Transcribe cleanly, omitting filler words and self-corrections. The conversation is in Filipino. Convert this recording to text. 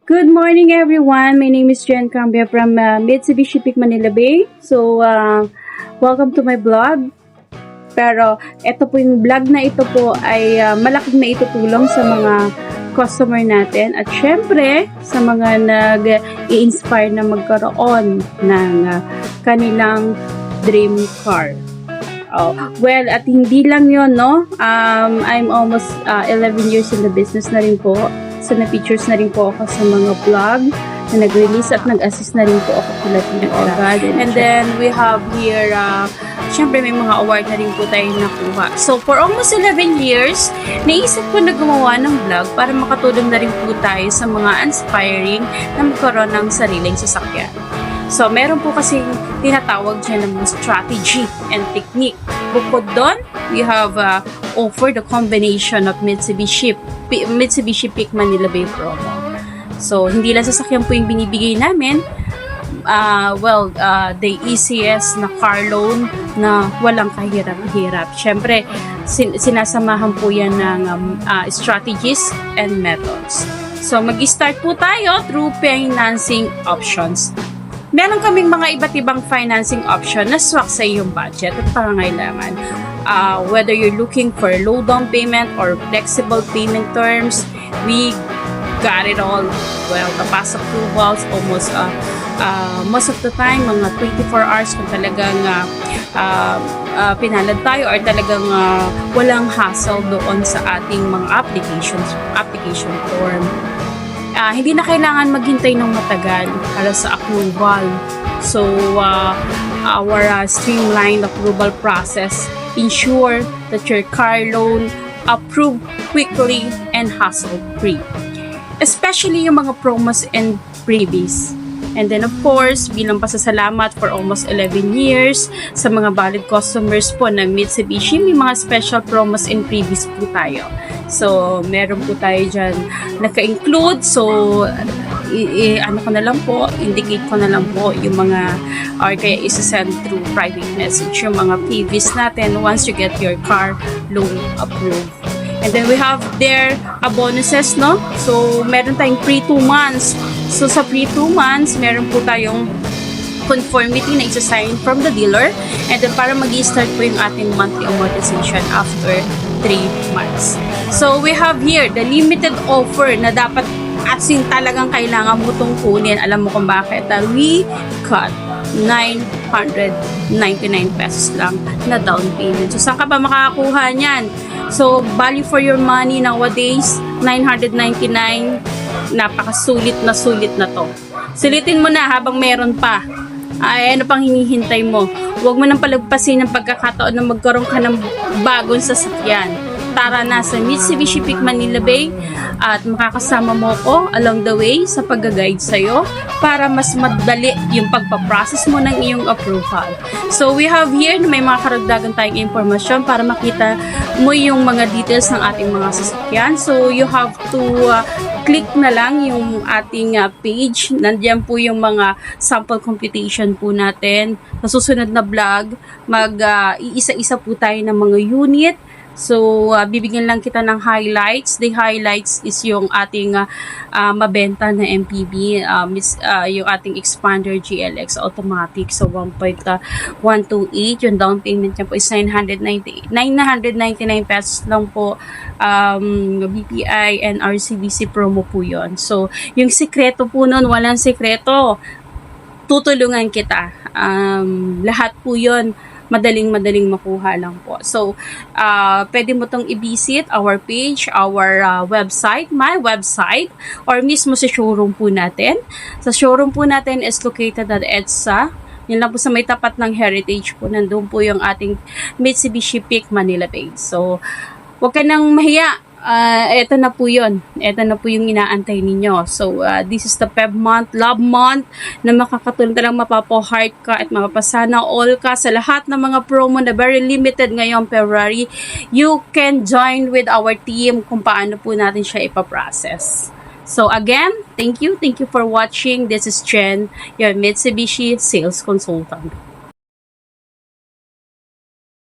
Good morning everyone. My name is Jen Cambia from Mitsubishi Peak Manila Bay. So, welcome to my vlog. Pero, ito po yung vlog na ito po ay malaking maitutulong sa mga customer natin at syempre sa mga nag-i-inspire na magkaroon ng kanilang dream car. Well, at hindi lang yon, no? I'm almost 11 years in the business na rin po. So, na-features na rin po ako sa mga vlog na nag-release at nag-assist na rin po ako kila Tina Ogad. And then, we have here, syempre may mga award na rin po tayo nakuha. So, for almost 11 years, naisip ko na gumawa ng vlog para makatulong na rin po tayo sa mga inspiring na magkaroon ng sariling sasakyan. So, meron po kasing tinatawag dyan ng strategy and technique. Bukod doon, we have offered the combination of Mitsubishi Peak Manila Bay promo. So, hindi lang sasakyan po yung binibigay namin. The easiest na car loan na walang kahirap-hirap. Siyempre, sinasamahan po yan ng strategies and methods. So, mag-start po tayo through financing options. Meron kaming mga iba't ibang financing option na swak sa iyong budget at pangangailangan. Whether you're looking for low down payment or flexible payment terms, we got it all. Well, the past approvals, almost most of the time, mga 24 hours kung talagang pinalad tayo or talagang walang hassle doon sa ating mga application form. Hindi na kailangan maghintay ng matagal para sa approval. So, our streamlined approval process ensure that your car loan approved quickly and hassle-free. Especially yung mga promos and freebies. And then of course, bilang pasasalamat for almost 11 years sa mga valid customers po ng Mitsubishi, may mga special promos and freebies po tayo. So, meron po tayo dyan naka-include. So, indicate ko na lang po yung mga, or kaya isa-send through private message yung mga freebies natin once you get your car loan approved. And then we have there bonuses, no? So, meron tayong free 2 months. So, sa free 2 months, meron po tayong conformity na isa-sign from the dealer. And then, para mag-i-start po yung ating monthly amortization after 3 months. So, we have here the limited offer na dapat as in talagang kailangan mo itong kunin. Alam mo kung bakit? We cut 999 pesos lang na down payment. So, saan ka ba makakakuha niyan? So, value for your money nowadays, 999, napakasulit na to. Sulitin mo na habang meron pa. Ano pang hinihintay mo? Huwag mo nang palagpasin ng pagkakataon na magkaroon ka ng bagong sasakyan. Tara na sa Mitsubishi Peak Manila Bay at makakasama mo ko along the way sa pag-guide sa'yo para mas madali yung pagpaprocess mo ng iyong approval. So, we have here na may mga karagdagan tayong informasyon para makita mo yung mga details ng ating mga sasakyan. So, you have to click na lang yung ating page. Nandiyan po yung mga sample computation po natin. Sa susunod na vlog, iisa-isa po tayo ng mga unit. So, bibigyan lang kita ng highlights. The highlights is yung ating mabenta na MPV, yung ating Expander GLX automatic. So, 1.128. Yung down payment niya po is 999 pesos lang po. BPI and RCBC promo po yun. So, yung sikreto po nun, walang sikreto. Tutulungan kita. Lahat po yun madaling makuha lang po. So, pwede mo tong i-visit our page, our website, my website, or mismo sa showroom po natin. Sa showroom po natin is located at EDSA. Yun lang po sa may tapat ng Heritage po. Nandun po yung ating Mitsubishi Peak Manila Bay. So, huwag ka nang mahiya. Ito na po yun. Ito na po yung inaantay ninyo. So, this is the Feb month, love month, na makakatulong talang mapapo-heart ka at mapapasana all ka sa lahat ng mga promo na very limited ngayong February. You can join with our team kung paano po natin siya ipaprocess. So, again, thank you. Thank you for watching. This is Jen, your Mitsubishi Sales Consultant.